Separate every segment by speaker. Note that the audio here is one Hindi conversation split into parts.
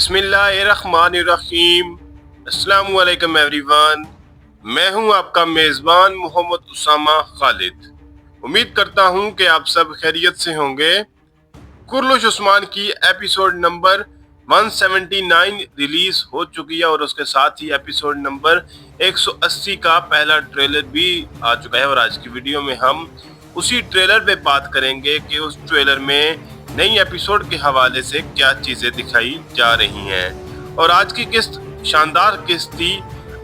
Speaker 1: बिस्मिल्लाहिर्रहमानिर्रहीम। अस्सलामु अलैकुम एवरीवन। मैं हूं आपका मेज़बान मोहम्मद उसामा खालिद। उम्मीद करता हूं कि आप सब खैरियत से होंगे। कुर्लुश उस्मान की एपिसोड नंबर 179 रिलीज हो चुकी है और उसके साथ ही एपिसोड नंबर 180 का पहला ट्रेलर भी आ चुका है और आज की वीडियो में हम उसी ट्रेलर पे बात करेंगे कि उस ट्रेलर में नई एपिसोड के हवाले से क्या चीजें दिखाई जा रही हैं। और आज की किस्त शानदार किस्त थी।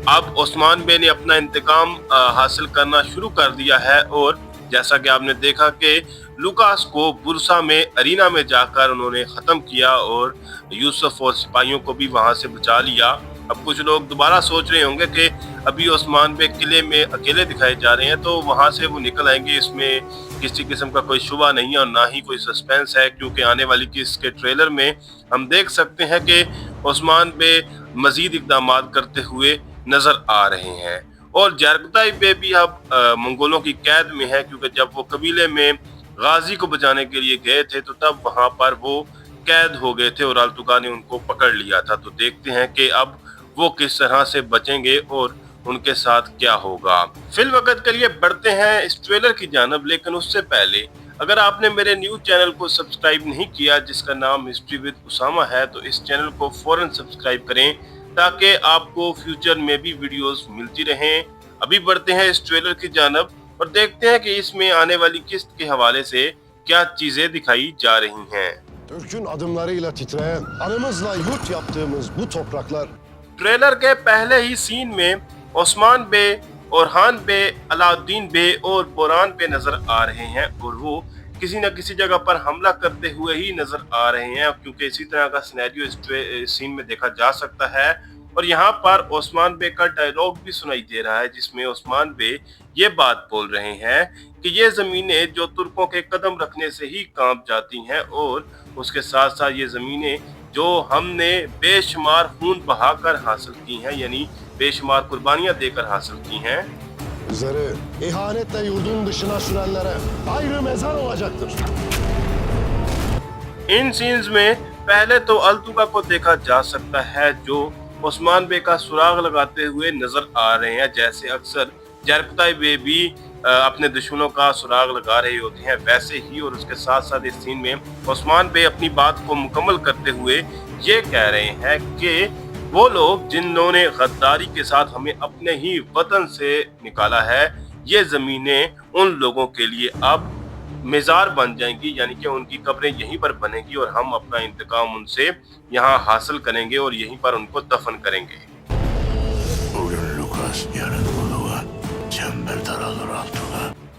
Speaker 1: अब ओस्मान बे ने अपना इंतकाम हासिल करना शुरू कर दिया है और जैसा कि आपने देखा कि लुकास को बुरसा में अरीना में जाकर उन्होंने ख़त्म किया और यूसुफ और सिपाहियों को भी वहां से बचा लिया। अब कुछ लोग दोबारा सोच रहे होंगे कि अभी ओस्मान बे किले में अकेले दिखाए जा रहे हैं, तो वहां से वो निकल आएंगे। इसमें किसी किस्म का कोई शुबा नहीं है और ना ही कोई सस्पेंस है, क्योंकि आने वाली किस्त के ट्रेलर में हम देख सकते हैं कि ओस्मान बे मजीद इकदाम करते हुए नजर आ रहे हैं। और जरगताई बे भी अब मंगोलों की कैद में है, क्योंकि जब वो कबीले में गाजी को बचाने के लिए गए थे तो तब वहां पर वो कैद हो गए थे और अल्तुगा ने उनको पकड़ लिया था। तो देखते हैं कि अब वो किस तरह से बचेंगे और उनके साथ क्या होगा। फिल वक्त के लिए बढ़ते हैं इस ट्रेलर की जानब, लेकिन उससे पहले अगर आपने मेरे न्यूज चैनल को सब्सक्राइब नहीं किया जिसका नाम हिस्ट्री विद उसामा है, तो इस चैनल को फौरन सब्सक्राइब करें ताकि आपको फ्यूचर में भी वीडियोस मिलती रहें। अभी बढ़ते हैं इस ट्रेलर की जानब और देखते हैं कि इसमें आने वाली किस्त के हवाले से क्या चीजें दिखाई जा रही हैं।
Speaker 2: Türk'ün adımlarıyla titreyen, anımızla yurt yaptığımız bu topraklar
Speaker 1: trailer के पहले ही सीन में ओस्मान बे, ओरहान बे, अलाउद्दीन बे और बोरान बे नजर आ रहे हैं और वो किसी न किसी जगह पर हमला करते हुए ही नजर आ रहे हैं, क्योंकि इसी तरह का सिनेरियो इस सीन में देखा जा सकता है। और यहाँ पर ओस्मान बे का डायलॉग भी सुनाई दे रहा है, जिसमें ओस्मान बे ये बात बोल रहे हैं कि ये जमीनें जो तुर्कों के कदम रखने से ही कांप जाती हैं और उसके साथ साथ ये जमीनें जो हमने बेशुमार खून बहाकर हासिल की हैं, यानी बेशुमार कुर्बानियां देकर हासिल की हैं,
Speaker 2: bizleri ihanetle yurdun dışına sürenlere ayrı mezar olacaktır.
Speaker 1: इन सीन्स में पहले तो अल्तुगा को देखा जा सकता है जो ओस्मान बे का सुराग लगाते हुए नजर आ रहे हैं, जैसे अक्सर जरगताई बे भी अपने दुश्मनों का सुराग लगा रहे होते हैं वैसे ही। और उसके साथ साथ इस सीन में ओस्मान बे अपनी बात को मुकम्मल करते हुए ये कह रहे हैं कि वो लोग जिन्होंने गद्दारी के साथ हमें अपने ही वतन से निकाला है, ये जमीनें उन लोगों के लिए अब मेज़ार बन जाएंगी, यानी कि उनकी कब्रें यहीं पर बनेंगी और हम अपना इंतकाम उनसे यहाँ हासिल करेंगे और यहीं पर उनको दफन करेंगे।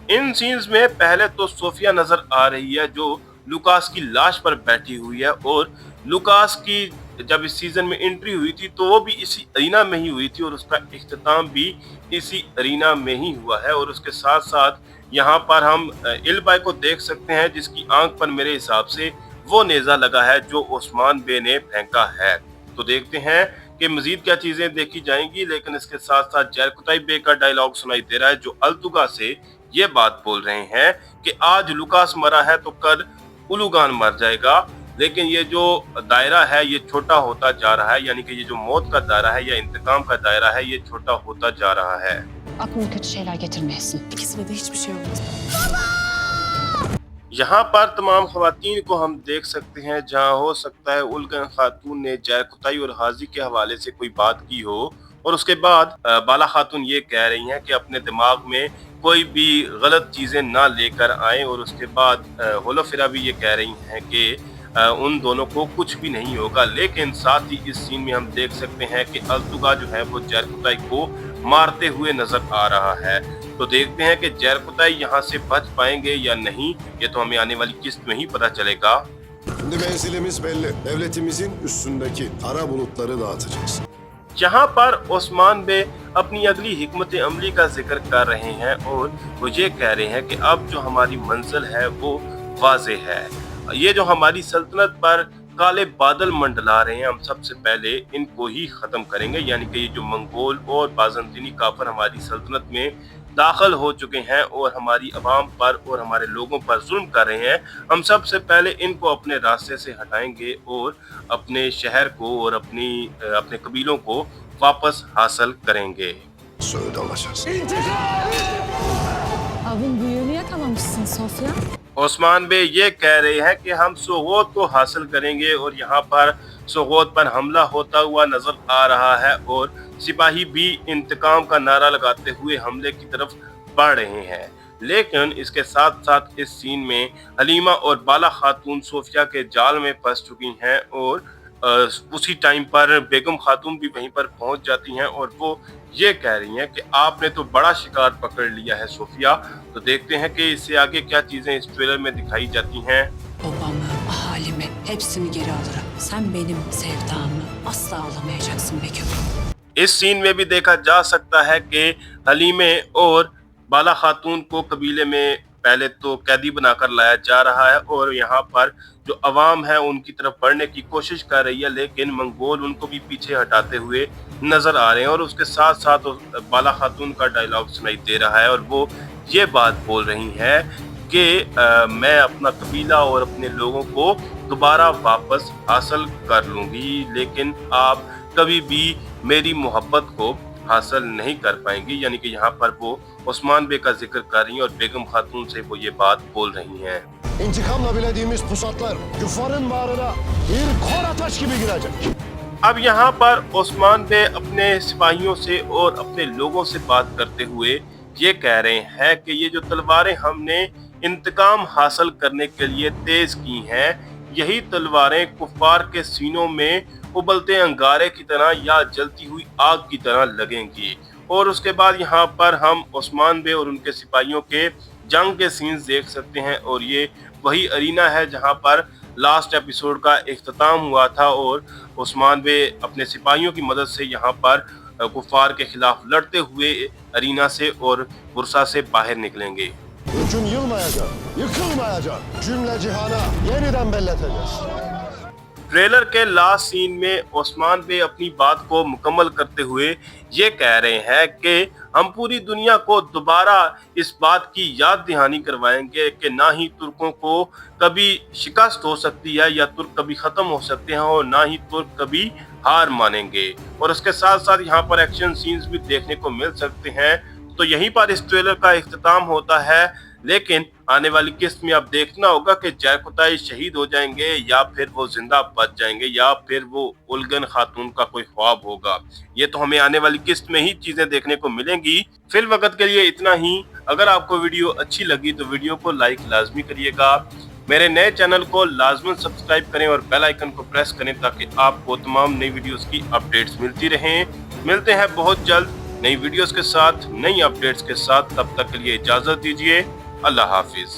Speaker 1: इन सीन्स में पहले तो सोफिया नजर आ रही है जो लुकास की लाश पर बैठी हुई है। और लुकास की जब इस सीजन में एंट्री हुई थी तो वो भी इसी अरीना में ही हुई थी और उसका इख्तिताम भी इसी अरीना में ही हुआ है। और उसके साथ साथ यहाँ पर हम इल्बाई को देख सकते हैं, जिसकी आंख पर मेरे हिसाब से वो नेजा लगा है जो ओस्मान बे ने फेंका है। तो देखते हैं कि मजीद क्या चीजें देखी जाएंगी। लेकिन इसके साथ साथ जरगताई बे का डायलॉग सुनाई दे रहा है जो अल्तुगा से ये बात बोल रहे हैं कि आज लुकास मरा है तो कल उलुगान मर जाएगा, लेकिन ये जो दायरा है ये छोटा होता जा रहा है, यानी कि ये जो मौत का दायरा है या इंतकाम का दायरा है ये छोटा होता जा रहा है।
Speaker 3: Aklına kötü şeyler getirmesin.
Speaker 4: İkisine de hiçbir şey olmaz.
Speaker 1: यहाँ पर तमाम खवातीन को हम देख सकते हैं, जहाँ हो सकता है उलगन खातून ने जरगताई और हाजी के हवाले से कोई बात की हो और उसके बाद बाला खातून ये कह रही हैं कि अपने दिमाग में कोई भी गलत चीजें ना लेकर आए। और उसके बाद होलोफिरा भी ये कह रही हैं कि उन दोनों को कुछ भी नहीं होगा। लेकिन साथ ही इस सीन में हम देख सकते हैं कि अल्तुगा जो है वो जरगताई को मारते हुए नजर आ रहा है। तो देखते हैं कि जरगताई यहाँ से बच पाएंगे या नहीं, ये तो हमें आने वाली किस्त में ही पता चलेगा।
Speaker 2: Şimdi menzilimiz belli. Devletimizin üstündeki kara bulutları dağıtacağız.
Speaker 1: यहाँ पर ओस्मान बे अपनी अगली हिकमत अमली का जिक्र कर रहे हैं और वो ये कह रहे हैं कि अब जो हमारी मंजिल है वो वाज़े है। ये जो हमारी सल्तनत पर काले बादल मंडला रहे हैं, हम सबसे पहले इनको ही खत्म करेंगे, यानी कि ये जो मंगोल और बाज़ंतीनी काफिर हमारी सल्तनत में दाखिल हो चुके हैं और हमारी आवाम पर और हमारे लोगों पर जुल्म कर रहे हैं, हम सबसे पहले इनको अपने रास्ते से हटाएंगे और अपने शहर को और अपने कबीलों को वापस हासिल करेंगे।
Speaker 2: Söğüt alacağız.
Speaker 3: Avın büyüğünü yakalamışsın Sofya.
Speaker 1: Osman बे ये कह रहे हैं कि हम सोगोत को हासिल करेंगे और यहाँ पर सोगोत पर हमला होता हुआ नजर आ रहा है और सिपाही भी इंतकाम का नारा लगाते हुए हमले की तरफ बढ़ रहे हैं। लेकिन इसके साथ साथ इस सीन में हलीमा और बाला खातून सोफिया के जाल में फंस चुकी हैं और उसी टाइम पर बेगम खातून भी वहीं पर पहुंच जाती हैं और वो ये कह रही हैं कि आपने तो बड़ा शिकार पकड़ लिया है सोफिया। तो देखते हैं कि इससे आगे क्या चीजें इस ट्रेलर में दिखाई जाती हैं।
Speaker 3: Babamı, ahalimi hepsini geri alırım. Sen benim sevdamı asla alamayacaksın Begüm.
Speaker 1: इस सीन में भी देखा जा सकता है कि हलीमे और बाला खातून को कबीले में पहले तो कैदी बनाकर लाया जा रहा है और यहाँ पर जो अवाम है उनकी तरफ बढ़ने की कोशिश कर रही है, लेकिन मंगोल उनको भी पीछे हटाते हुए नजर आ रहे हैं। और उसके साथ साथ बाला खातून का डायलॉग सुनाई दे रहा है और वो ये बात बोल रही है कि मैं अपना कबीला और अपने लोगों को दोबारा वापस हासिल कर लूंगी, लेकिन आप कभी भी मेरी मोहब्बत को हासिल नहीं कर पाएंगी। यानी कि यहाँ पर वो ओस्मान बे का जिक्र कर रही हैं और बेगम खातून से वो ये बात बोल रही हैं।
Speaker 2: İntikamla bilediğimiz pusatlar küffarın bağrına bir kor ateş gibi girecek.
Speaker 1: अब यहाँ पर ओस्मान बे अपने सिपाहियों से और अपने लोगों से बात करते हुए ये कह रहे हैं कि ये जो तलवारें हमने इंतकाम हासिल करने के लिए तेज की हैं, यही तलवारें कुफ्फार के सीनों में उबलते अंगारे की तरह या जलती हुई आग की तरह लगेंगी। और उसके बाद यहाँ पर हम ओस्मान बे और उनके सिपाहियों के जंग के सीन्स देख सकते हैं और ये वही अरीना है जहाँ पर लास्ट एपिसोड का इख्तिताम हुआ था और ओस्मान बे अपने सिपाहियों की मदद से यहाँ पर कुफ्फार के खिलाफ लड़ते हुए अरीना से और बुरसा से बाहर निकलेंगे।
Speaker 2: Hüküm yılmayacak, yıkılmayacak. Cümle cihana yeniden belleteceğiz.
Speaker 1: Trailer के लास्ट सीन में ओस्मान बे अपनी बात को मुकम्मल करते हुए ये कह रहे हैं कि हम पूरी दुनिया को दोबारा इस बात की याद दहानी करवाएंगे कि ना ही तुर्कों को कभी शिकस्त हो सकती है या तुर्क कभी ख़त्म हो सकते हैं और ना ही तुर्क कभी हार मानेंगे। और उसके साथ साथ यहाँ पर एक्शन सीन्स भी देखने को मिल सकते हैं। तो यहीं पर इस ट्रेलर का इख्तिताम होता है, लेकिन आने वाली किस्त में अब देखना होगा कि जयकुताई शहीद हो जाएंगे या फिर वो जिंदा बच जाएंगे या फिर वो उलगन खातून का कोई ख्वाब होगा। ये तो हमें आने वाली किस्त में ही चीजें देखने को मिलेंगी। फिल वक्त के लिए इतना ही। अगर आपको वीडियो अच्छी लगी तो वीडियो को लाइक लाजमी करिएगा। मेरे नए चैनल को लाजमन सब्सक्राइब करें और बेल आइकन को प्रेस करें ताकि आपको तमाम नई वीडियोस की अपडेट्स मिलती रहें। मिलते हैं बहुत जल्द नई वीडियोस के साथ, नई अपडेट्स के साथ। तब तक के लिए इजाजत दीजिए। अल्लाह हाफिज।